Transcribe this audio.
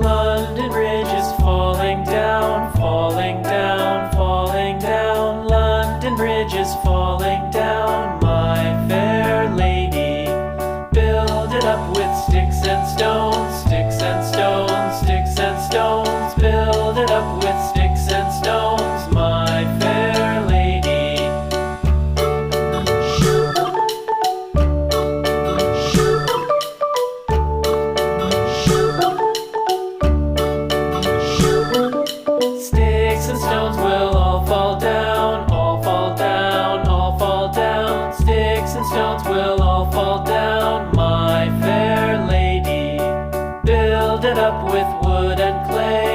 London Bridge is falling down, falling down, falling down. London Bridge is falling down, my fair lady. Build it up with sticks and stones, sticks and stones, sticks and stones. Build it up with sticks and stones, my fair lady. Sticks and stones will all fall down, all fall down, all fall down. Sticks and stones will all fall down, my fair lady. Build it up with wood and clay.